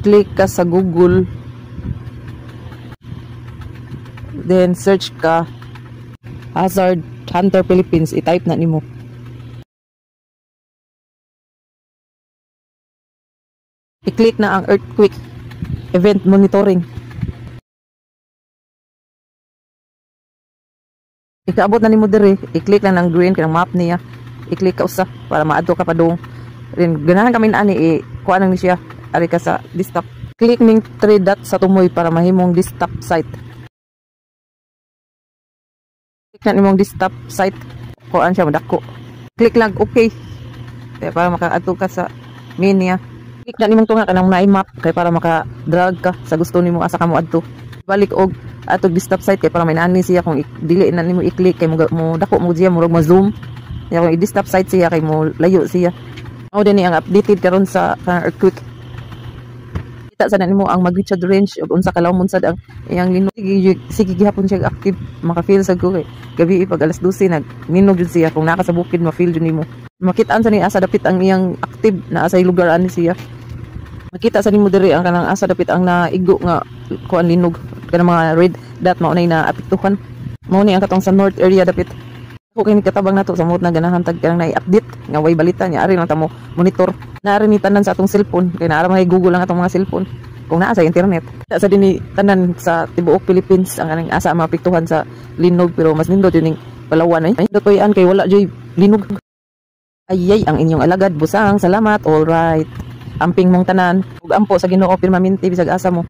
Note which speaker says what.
Speaker 1: Click ka sa Google. Then search ka Hazard Hunter Philippines. I-type na nimo. I-click na ang earthquake event monitoring. Ikaabot na nimo diri, i-click lang ng green kanang map niya. I-click ka usa para maadto ka pa dong. Then ganahan kami ani kuha nang ni siya. Ari ka sa desktop. Click ning 3 dot sa tumoy para mahimong desktop site. Click na nimong desktop site. Kuan siya madako. Click lang okay. Kaya para makaadto ka sa main niya. Click na nimong tunga kanang na-map kay para maka-drag ka sa gusto nimo asa ka mo adto. Balik og atog desktop site kay para may naani siya kung dili na nimo i-click kay mo dako mo siya murag ma-zoom. Ya kung i-desktop site siya kay mo layo siya. Mao din ni ang updated karon sa earthquake. Kita sa nimo ang magnitude range ug unsa kalawon sad ang iyang linog. Sige gihapon siya active maka-feel sad ko kay gabi pag alas 12 nagninog jud siya kung naka sa bukid ma-feel jud nimo. Makitaan sa ni asa dapit ang iyang active na asa lugar ani siya. Makita sa nimo diri ang kanang asa dapit ang naigo nga kuan linog kanang mga red dot mao nay na apektuhan. Mao ni ang katong sa north area dapit. Ako kini katabang nato sa mood na ganahan tag kanang na-update nga way balita niya ari lang ta mo monitor. Naari ni tanan sa atong cellphone kay naara may Google lang atong mga cellphone. Kung naa sa internet. Sa dinhi tanan sa tibuok Philippines ang kanang asa maapektuhan sa linog pero mas nindot yun ning Palawan ay. Datoyan kay wala joy linog. Ayay ang inyong alagad busang. Salamat. All right. Amping mong tanan ug ampo sa Ginoo permanente bisag asa mo.